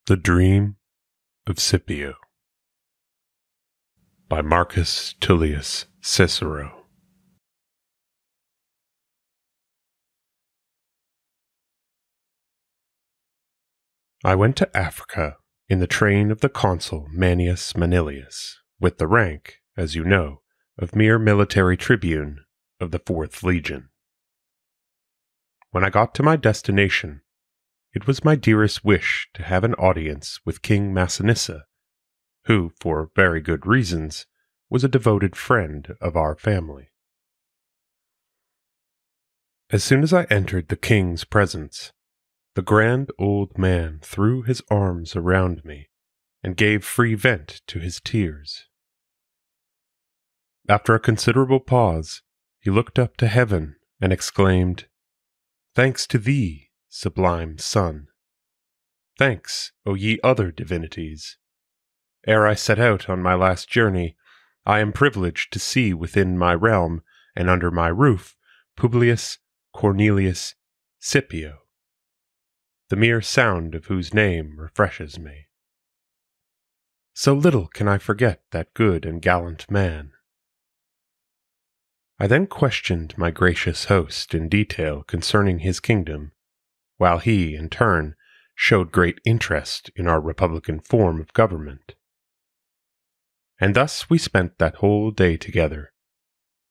The Dream of Scipio by Marcus Tullius Cicero. I went to Africa in the train of the consul Manius Manilius, with the rank, as you know, of mere military tribune of the 4th Legion. When I got to my destination, it was my dearest wish to have an audience with King Massinissa, who, for very good reasons, was a devoted friend of our family. As soon as I entered the king's presence, the grand old man threw his arms around me and gave free vent to his tears. After a considerable pause, he looked up to heaven and exclaimed, "Thanks to thee, sublime Sun. Thanks, O ye other divinities. Ere I set out on my last journey, I am privileged to see within my realm and under my roof Publius Cornelius Scipio, the mere sound of whose name refreshes me. So little can I forget that good and gallant man." I then questioned my gracious host in detail concerning his kingdom, while he, in turn, showed great interest in our republican form of government. And thus we spent that whole day together,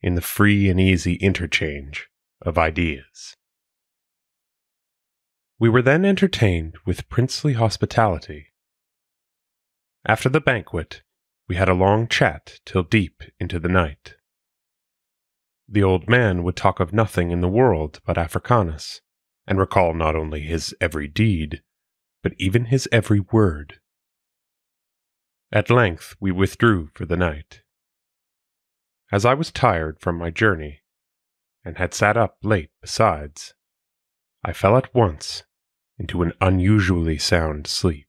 in the free and easy interchange of ideas. We were then entertained with princely hospitality. After the banquet, we had a long chat till deep into the night. The old man would talk of nothing in the world but Africanus, and recall not only his every deed, but even his every word. At length we withdrew for the night. As I was tired from my journey, and had sat up late besides, I fell at once into an unusually sound sleep.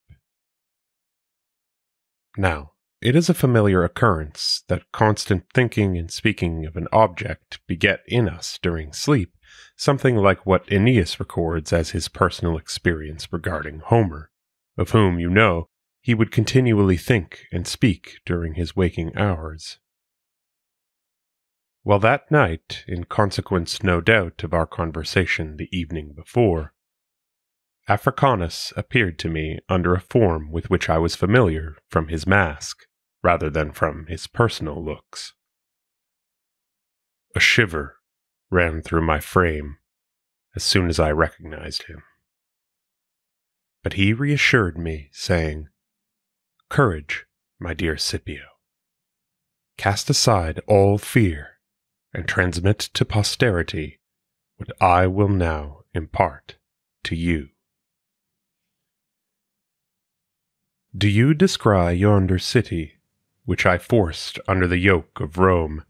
Now, it is a familiar occurrence that constant thinking and speaking of an object beget in us during sleep something like what Aeneas records as his personal experience regarding Homer, of whom, you know, he would continually think and speak during his waking hours. Well, that night, in consequence no doubt of our conversation the evening before, Africanus appeared to me under a form with which I was familiar from his mask, rather than from his personal looks. A shiver ran through my frame as soon as I recognized him. But he reassured me, saying, "Courage, my dear Scipio. Cast aside all fear, and transmit to posterity what I will now impart to you. Do you descry yonder city, which I forced under the yoke of Rome,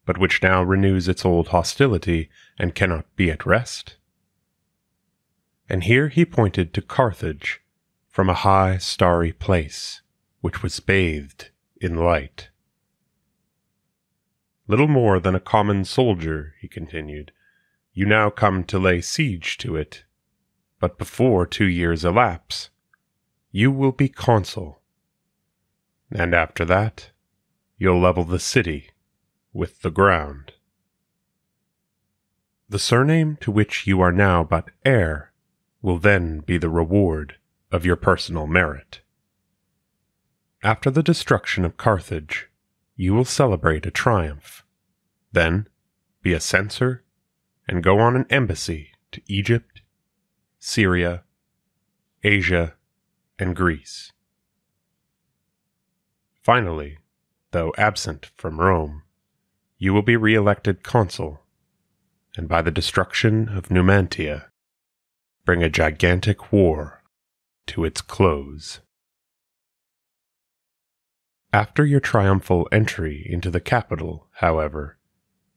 but which now renews its old hostility and cannot be at rest?" And here he pointed to Carthage from a high starry place, which was bathed in light. "Little more than a common soldier," he continued, "you now come to lay siege to it, but before 2 years elapse, you will be consul, and after that, you'll level the city with the ground. The surname to which you are now but heir will then be the reward of your personal merit. After the destruction of Carthage, you will celebrate a triumph, then be a censor and go on an embassy to Egypt, Syria, Asia, and Greece. Finally, though absent from Rome, you will be re-elected consul, and by the destruction of Numantia, bring a gigantic war to its close. After your triumphal entry into the capital, however,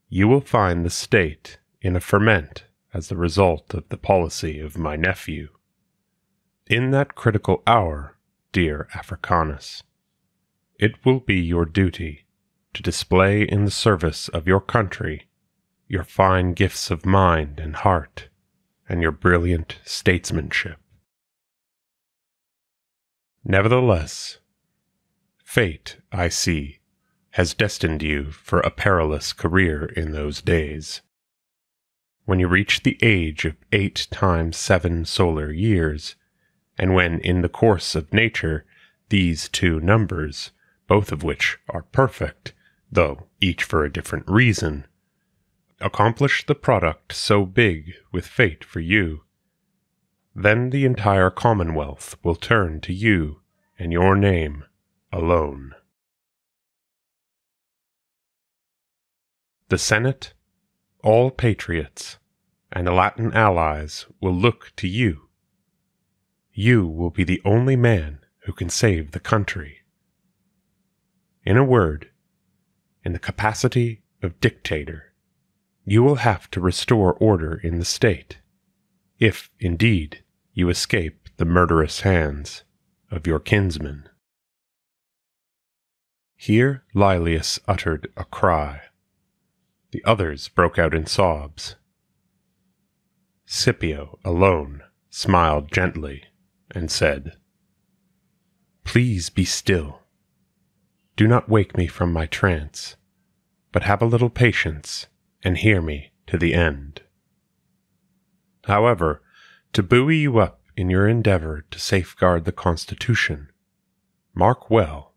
you will find the state in a ferment as the result of the policy of my nephew. In that critical hour, dear Africanus, it will be your duty to display in the service of your country your fine gifts of mind and heart, and your brilliant statesmanship. Nevertheless, fate, I see, has destined you for a perilous career in those days. When you reach the age of 8 times 7 solar years, and when in the course of nature these two numbers, both of which are perfect, though each for a different reason, accomplish the product so big with fate for you, then the entire commonwealth will turn to you and your name alone. The Senate, all patriots, and the Latin allies will look to you. You will be the only man who can save the country. In a word, in the capacity of dictator, you will have to restore order in the state, if, indeed, you escape the murderous hands of your kinsmen. Here Laelius uttered a cry. The others broke out in sobs. Scipio alone smiled gently and said, "Please be still. Do not wake me from my trance, but have a little patience and hear me to the end. However, to buoy you up in your endeavor to safeguard the Constitution, mark well,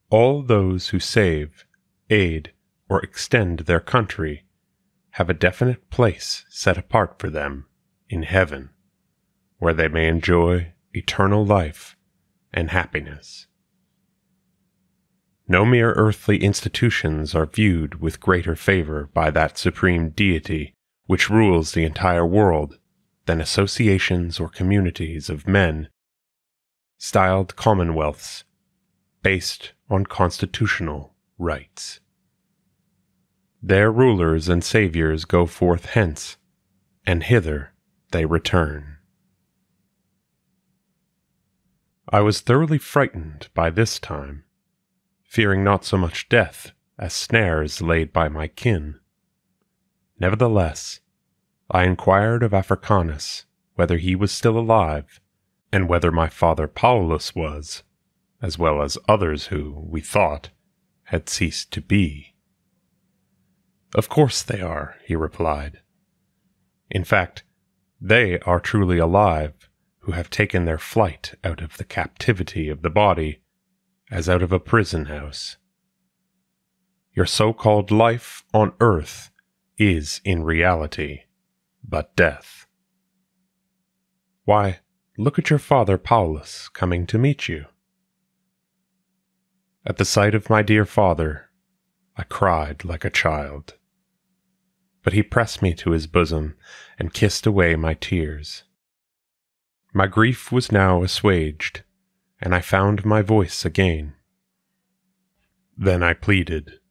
all those who save, aid, or extend their country have a definite place set apart for them in heaven, where they may enjoy eternal life and happiness. No mere earthly institutions are viewed with greater favor by that supreme deity which rules the entire world than associations or communities of men, styled commonwealths, based on constitutional rights. Their rulers and saviors go forth hence, and hither they return." I was thoroughly frightened by this time, fearing not so much death as snares laid by my kin. Nevertheless, I inquired of Africanus whether he was still alive, and whether my father Paulus was, as well as others who, we thought, had ceased to be. "Of course they are," he replied. "In fact, they are truly alive who have taken their flight out of the captivity of the body, as out of a prison house. Your so-called life on earth is in reality but death. Why, look at your father Paulus coming to meet you." At the sight of my dear father, I cried like a child. But he pressed me to his bosom and kissed away my tears. My grief was now assuaged, and I found my voice again. Then I pleaded,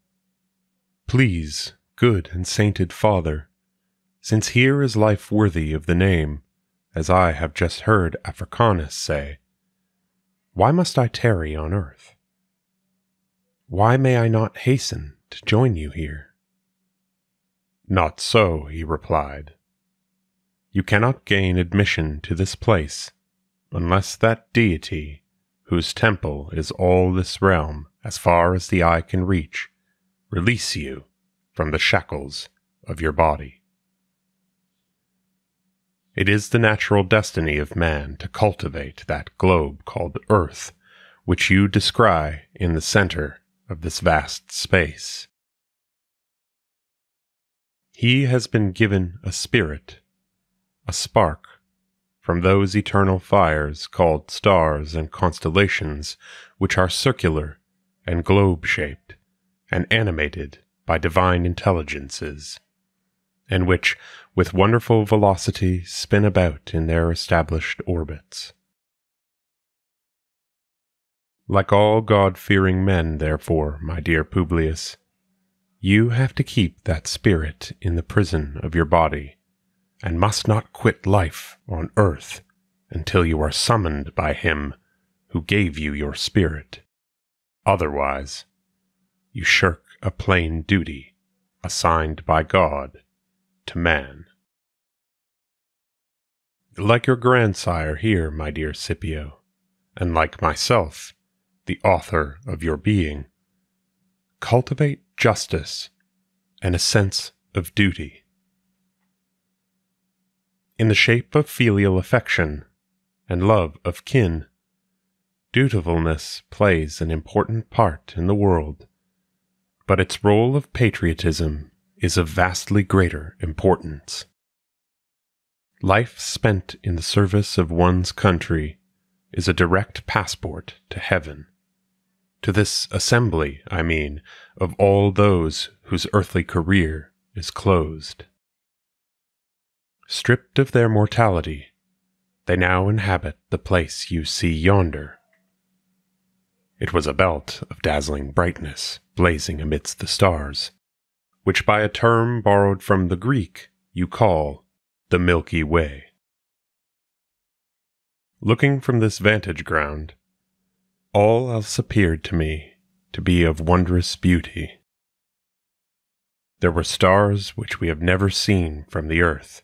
"Please, good and sainted father, since here is life worthy of the name, as I have just heard Africanus say, why must I tarry on earth? Why may I not hasten to join you here?" "Not so," he replied. "You cannot gain admission to this place unless that deity, whose temple is all this realm as far as the eye can reach, release you from the shackles of your body. It is the natural destiny of man to cultivate that globe called Earth, which you descry in the center of this vast space. He has been given a spirit, a spark, from those eternal fires called stars and constellations, which are circular and globe-shaped and animated by divine intelligences, and which, with wonderful velocity, spin about in their established orbits. Like all God-fearing men, therefore, my dear Publius, you have to keep that spirit in the prison of your body, and must not quit life on earth until you are summoned by him who gave you your spirit. Otherwise, you shirk a plain duty assigned by God to man. Like your grandsire here, my dear Scipio, and like myself, the author of your being, cultivate justice and a sense of duty. In the shape of filial affection and love of kin, dutifulness plays an important part in the world, but its role of patriotism is of vastly greater importance. Life spent in the service of one's country is a direct passport to heaven, to this assembly, I mean, of all those whose earthly career is closed. Stripped of their mortality, they now inhabit the place you see yonder. It was a belt of dazzling brightness blazing amidst the stars, which by a term borrowed from the Greek you call the Milky Way. Looking from this vantage ground, all else appeared to me to be of wondrous beauty. There were stars which we have never seen from the earth,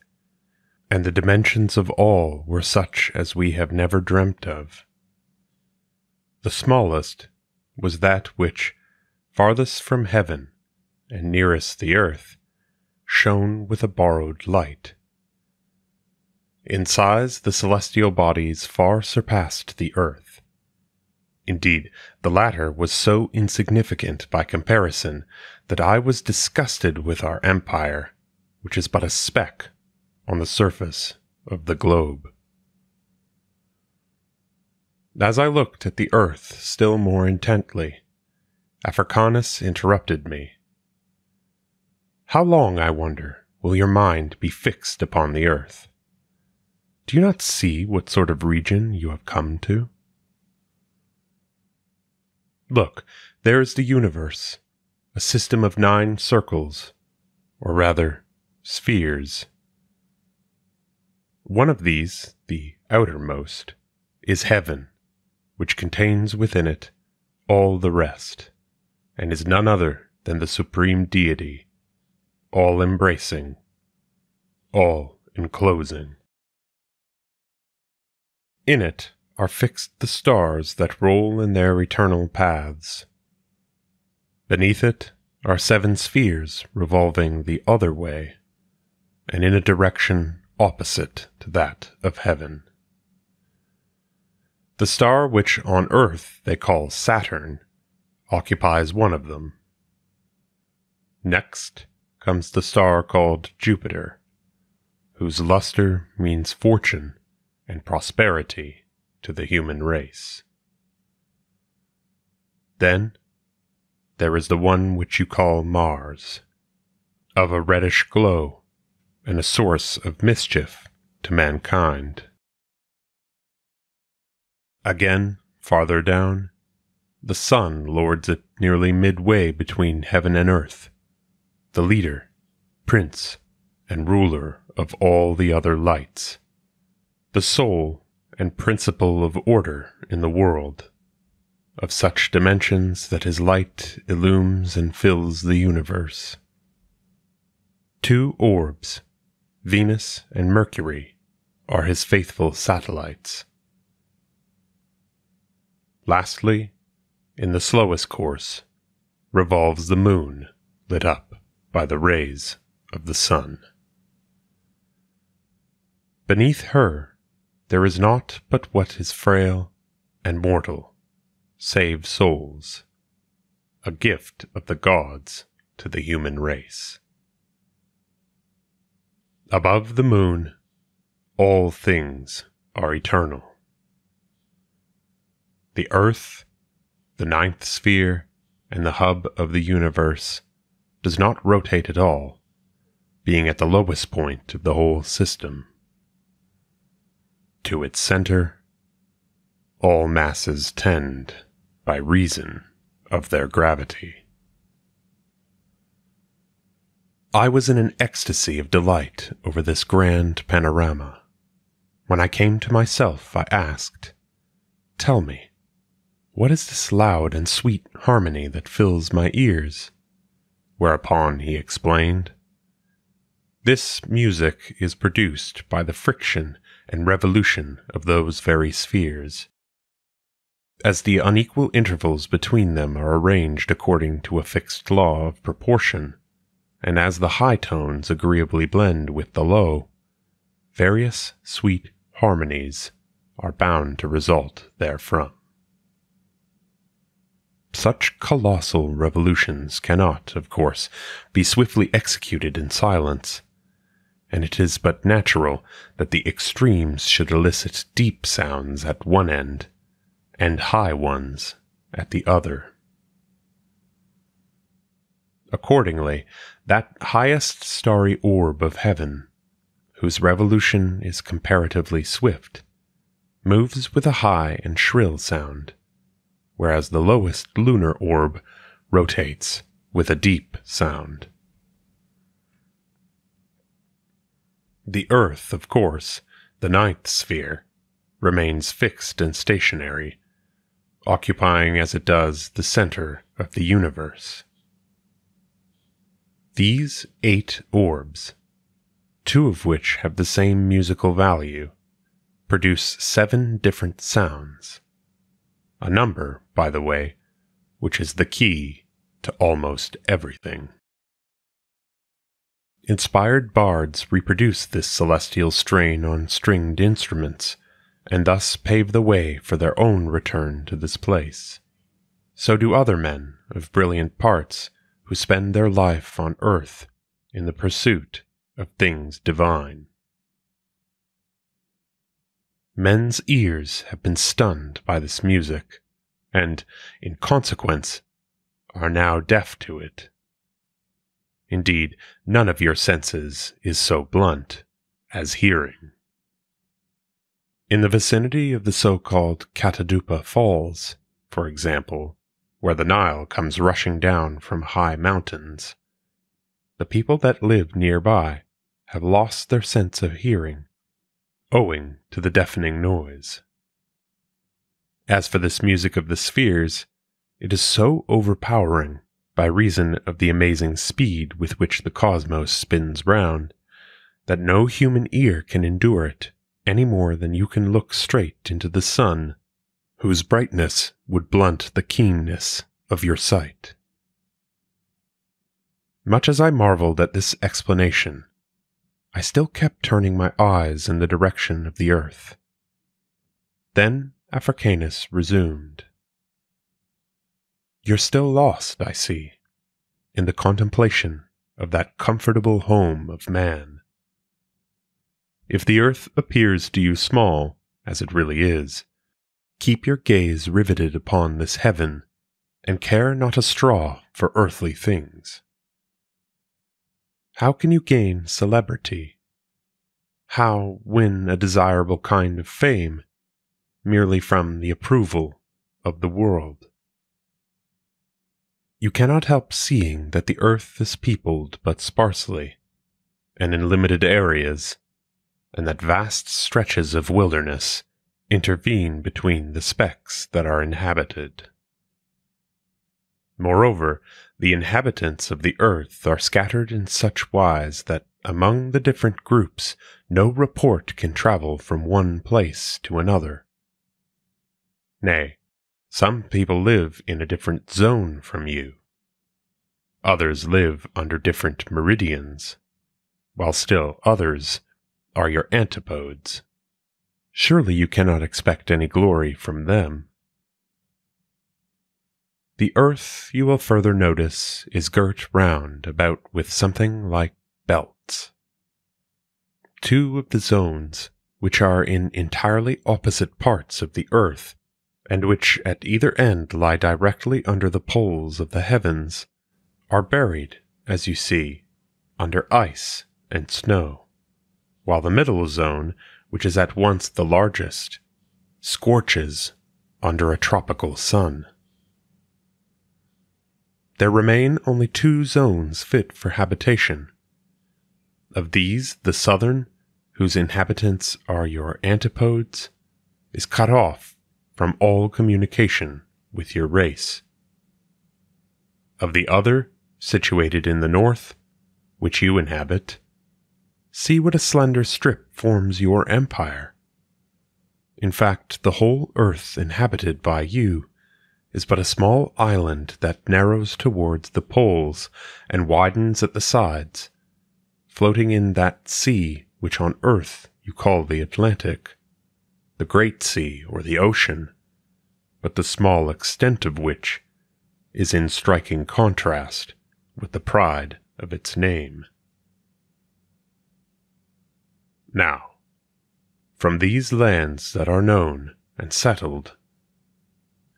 and the dimensions of all were such as we have never dreamt of. The smallest was that which, farthest from heaven and nearest the earth, shone with a borrowed light. In size the celestial bodies far surpassed the earth. Indeed, the latter was so insignificant by comparison that I was disgusted with our empire, which is but a speck on the surface of the globe. As I looked at the earth still more intently, Africanus interrupted me. How long, I wonder, will your mind be fixed upon the earth? Do you not see what sort of region you have come to? Look, there is the universe, a system of 9 circles, or rather, spheres. One of these, the outermost, is heaven, which contains within it all the rest, and is none other than the supreme deity, all-embracing, all-enclosing. In it are fixed the stars that roll in their eternal paths. Beneath it are 7 spheres revolving the other way, and in a direction opposite to that of heaven. The star which on earth they call Saturn occupies one of them. Next comes the star called Jupiter, whose luster means fortune and prosperity to the human race. Then there is the one which you call Mars, of a reddish glow and a source of mischief to mankind. Again, farther down, the sun lords it nearly midway between heaven and earth, the leader, prince, and ruler of all the other lights, the soul and principle of order in the world, of such dimensions that his light illumes and fills the universe. 2 orbs, Venus and Mercury, are his faithful satellites. Lastly, in the slowest course, revolves the moon, lit up by the rays of the sun. Beneath her, there is naught but what is frail and mortal, save souls, a gift of the gods to the human race. Above the moon, all things are eternal. The earth, the 9th sphere, and the hub of the universe, does not rotate at all, being at the lowest point of the whole system. To its center, all masses tend by reason of their gravity. I was in an ecstasy of delight over this grand panorama. When I came to myself, I asked, "Tell me, what is this loud and sweet harmony that fills my ears?" Whereupon he explained, "This music is produced by the friction and revolution of those very spheres. as the unequal intervals between them are arranged according to a fixed law of proportion, and as the high tones agreeably blend with the low, various sweet harmonies are bound to result therefrom. Such colossal revolutions cannot, of course, be swiftly executed in silence, and it is but natural that the extremes should elicit deep sounds at one end, and high ones at the other. Accordingly, that highest starry orb of heaven, whose revolution is comparatively swift, moves with a high and shrill sound, whereas the lowest lunar orb rotates with a deep sound. The earth, of course, the ninth sphere, remains fixed and stationary, occupying as it does the center of the universe. These 8 orbs, 2 of which have the same musical value, produce 7 different sounds, a number, by the way, which is the key to almost everything. Inspired bards reproduce this celestial strain on stringed instruments, and thus pave the way for their own return to this place. So do other men of brilliant parts who spend their life on earth in the pursuit of things divine. Men's ears have been stunned by this music, and, in consequence, are now deaf to it. Indeed, none of your senses is so blunt as hearing. In the vicinity of the so-called Catadupa Falls, for example, where the Nile comes rushing down from high mountains, the people that live nearby have lost their sense of hearing, owing to the deafening noise. As for this music of the spheres, it is so overpowering by reason of the amazing speed with which the cosmos spins round, that no human ear can endure it any more than you can look straight into the sun, whose brightness would blunt the keenness of your sight. Much as I marveled at this explanation, I still kept turning my eyes in the direction of the earth. Then Africanus resumed. "You're still lost, I see, in the contemplation of that comfortable home of man. If the earth appears to you small, as it really is, keep your gaze riveted upon this heaven, and care not a straw for earthly things. How can you gain celebrity? How win a desirable kind of fame merely from the approval of the world? You cannot help seeing that the earth is peopled but sparsely, and in limited areas, and that vast stretches of wilderness intervene between the specks that are inhabited. Moreover, the inhabitants of the earth are scattered in such wise that among the different groups no report can travel from one place to another. Nay, some people live in a different zone from you. Others live under different meridians, while still others are your antipodes. Surely you cannot expect any glory from them. The earth, you will further notice, is girt round about with something like belts. 2 of the zones, which are in entirely opposite parts of the earth, and which at either end lie directly under the poles of the heavens, are buried, as you see, under ice and snow, while the middle zone, which is at once the largest, scorches under a tropical sun. There remain only 2 zones fit for habitation. Of these, the southern, whose inhabitants are your antipodes, is cut off from all communication with your race. Of the other, situated in the north, which you inhabit, see what a slender strip forms your empire. In fact, the whole earth inhabited by you is but a small island that narrows towards the poles and widens at the sides, floating in that sea which on earth you call the Atlantic, the great sea or the ocean, but the small extent of which is in striking contrast with the pride of its name. Now, from these lands that are known and settled,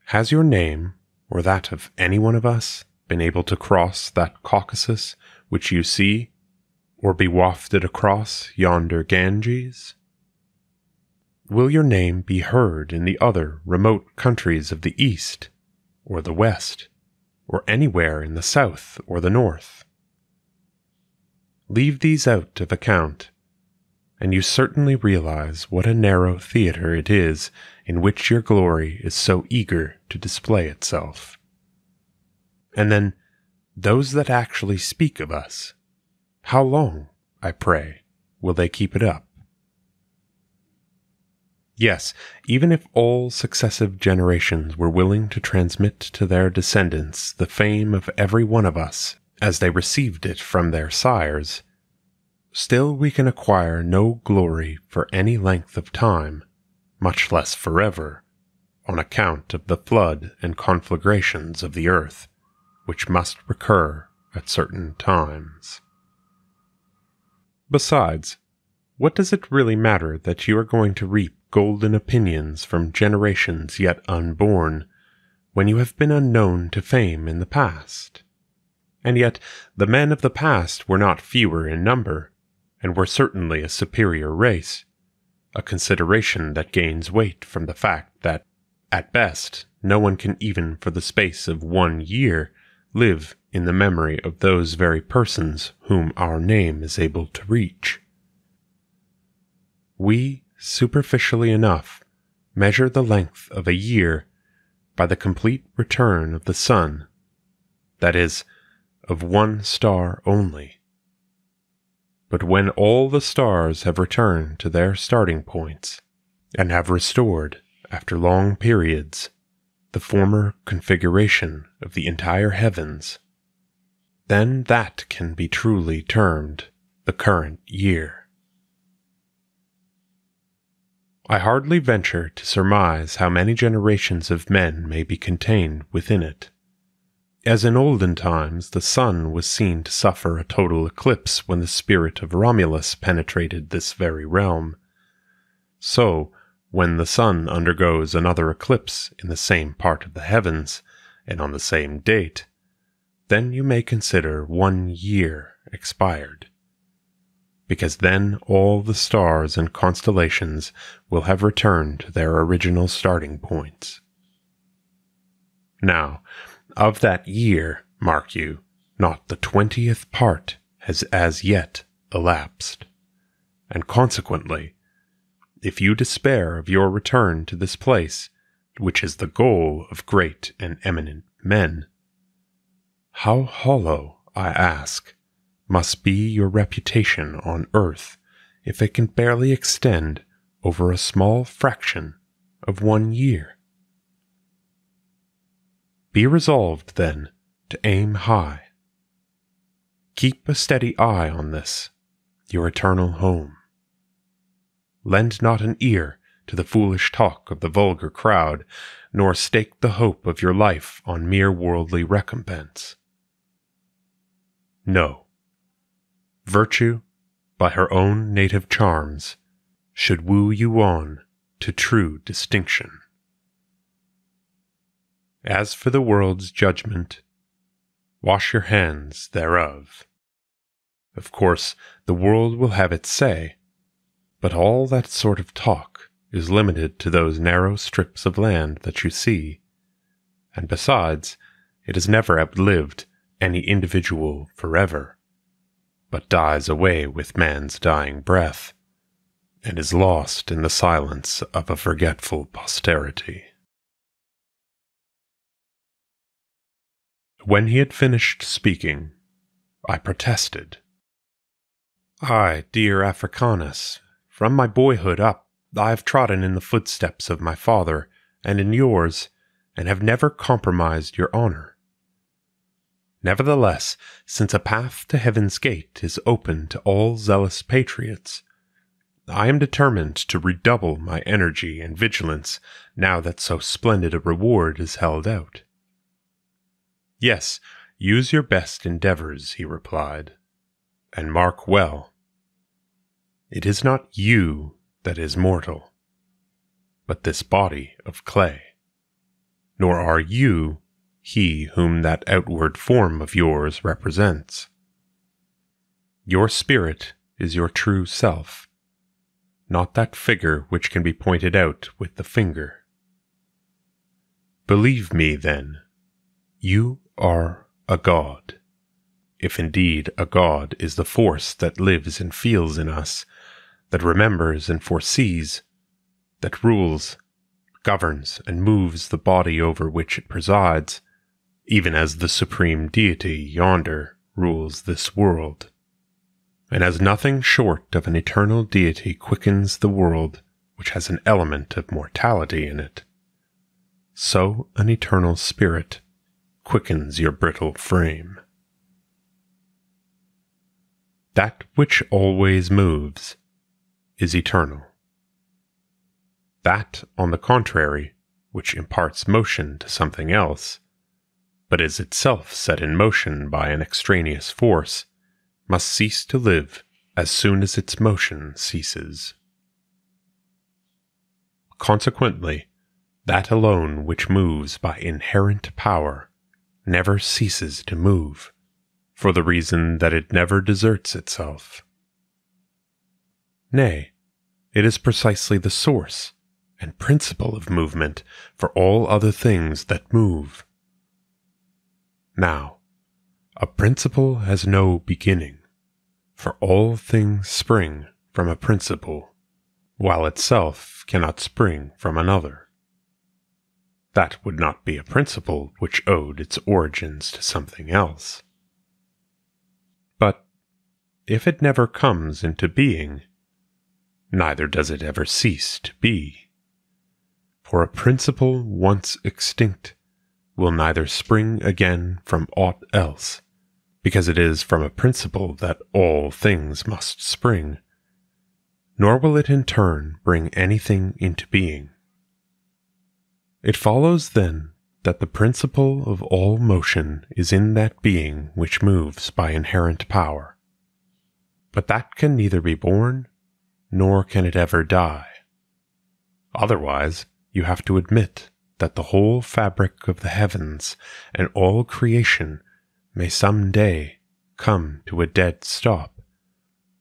has your name, or that of any one of us, been able to cross that Caucasus which you see, or be wafted across yonder Ganges? Will your name be heard in the other remote countries of the East, or the West, or anywhere in the South or the North? Leave these out of account, and you certainly realize what a narrow theater it is in which your glory is so eager to display itself. And then, those that actually speak of us, how long, I pray, will they keep it up? Yes, even if all successive generations were willing to transmit to their descendants the fame of every one of us as they received it from their sires, still we can acquire no glory for any length of time, much less forever, on account of the flood and conflagrations of the earth, which must recur at certain times. Besides, what does it really matter that you are going to reap golden opinions from generations yet unborn, when you have been unknown to fame in the past? And yet the men of the past were not fewer in number, and were certainly a superior race, a consideration that gains weight from the fact that, at best, no one can even for the space of 1 year live in the memory of those very persons whom our name is able to reach. We, superficially enough, measure the length of a year by the complete return of the sun, that is, of one star only. But when all the stars have returned to their starting points, and have restored, after long periods, the former configuration of the entire heavens, then that can be truly termed the current year. I hardly venture to surmise how many generations of men may be contained within it. As in olden times the sun was seen to suffer a total eclipse when the spirit of Romulus penetrated this very realm, so, when the sun undergoes another eclipse in the same part of the heavens, and on the same date, then you may consider 1 year expired, because then all the stars and constellations will have returned to their original starting points. Now, of that year, mark you, not the 20th part has as yet elapsed, and consequently, if you despair of your return to this place, which is the goal of great and eminent men, how hollow, I ask, must be your reputation on earth if it can barely extend over a small fraction of 1 year? Be resolved, then, to aim high. Keep a steady eye on this, your eternal home. Lend not an ear to the foolish talk of the vulgar crowd, nor stake the hope of your life on mere worldly recompense. No. Virtue, by her own native charms, should woo you on to true distinction. As for the world's judgment, wash your hands thereof. Of course, the world will have its say, but all that sort of talk is limited to those narrow strips of land that you see, and besides, it has never outlived any individual forever, but dies away with man's dying breath, and is lost in the silence of a forgetful posterity. When he had finished speaking, I protested. I, dear Africanus, from my boyhood up, I have trodden in the footsteps of my father and in yours, and have never compromised your honor. Nevertheless, since a path to heaven's gate is open to all zealous patriots, I am determined to redouble my energy and vigilance now that so splendid a reward is held out. Yes, use your best endeavors, he replied, and mark well. It is not you that is mortal, but this body of clay, nor are you he whom that outward form of yours represents. Your spirit is your true self, not that figure which can be pointed out with the finger. Believe me, then, you are a god, if indeed a god is the force that lives and feels in us, that remembers and foresees, that rules, governs, and moves the body over which it presides, even as the supreme deity yonder rules this world. And as nothing short of an eternal deity quickens the world which has an element of mortality in it, so an eternal spirit quickens your brittle frame. That which always moves is eternal. That, on the contrary, which imparts motion to something else, but is itself set in motion by an extraneous force, must cease to live as soon as its motion ceases. Consequently, that alone which moves by inherent power never ceases to move, for the reason that it never deserts itself. Nay, it is precisely the source and principle of movement for all other things that move. Now, a principle has no beginning, for all things spring from a principle, while itself cannot spring from another. That would not be a principle which owed its origins to something else. But if it never comes into being, neither does it ever cease to be. For a principle once extinct will neither spring again from aught else, because it is from a principle that all things must spring, nor will it in turn bring anything into being. It follows then that the principle of all motion is in that being which moves by inherent power, but that can neither be born, nor can it ever die. Otherwise, you have to admit that the whole fabric of the heavens and all creation may some day come to a dead stop,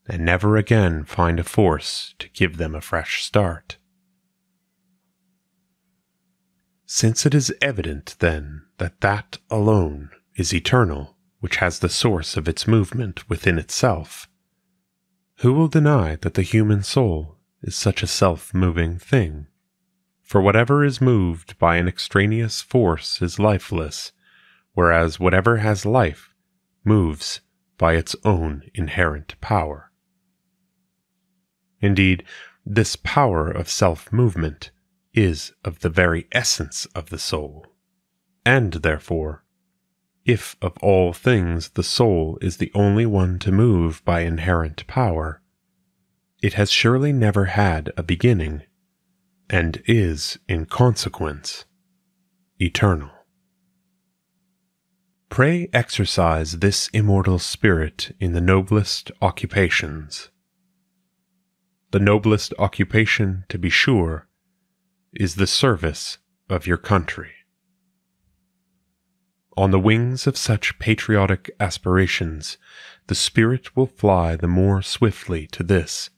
and never again find a force to give them a fresh start. Since it is evident, then, that that alone is eternal which has the source of its movement within itself, who will deny that the human soul is such a self-moving thing? For whatever is moved by an extraneous force is lifeless, whereas whatever has life moves by its own inherent power. Indeed, this power of self-movement is of the very essence of the soul, and therefore, if of all things the soul is the only one to move by inherent power, it has surely never had a beginning, and is, in consequence, eternal. Pray exercise this immortal spirit in the noblest occupations. The noblest occupation, to be sure, is the service of your country. On the wings of such patriotic aspirations, the spirit will fly the more swiftly to this,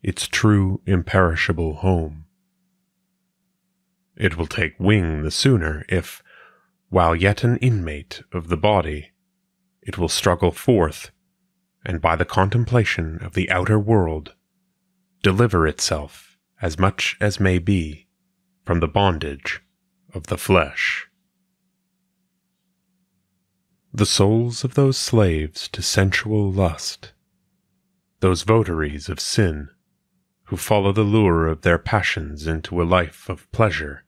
its true imperishable home. It will take wing the sooner if, while yet an inmate of the body, it will struggle forth, and by the contemplation of the outer world, deliver itself, as much as may be, from the bondage of the flesh. The souls of those slaves to sensual lust, those votaries of sin, who follow the lure of their passions into a life of pleasure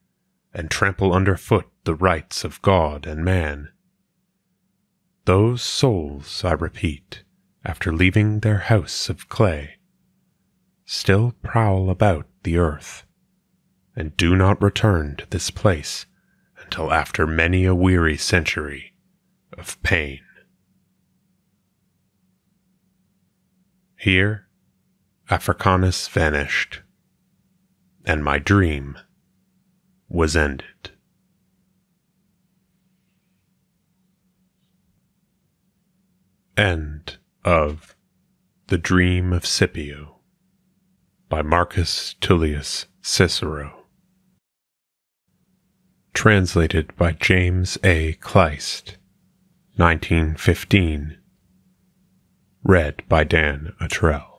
and trample underfoot the rights of God and man. Those souls, I repeat, after leaving their house of clay, still prowl about the earth, and do not return to this place until after many a weary century of pain. Here, Africanus vanished, and my dream was ended. End of The Dream of Scipio by Marcus Tullius Cicero. Translated by James A. Kleist, 1915. Read by Dan Attrell.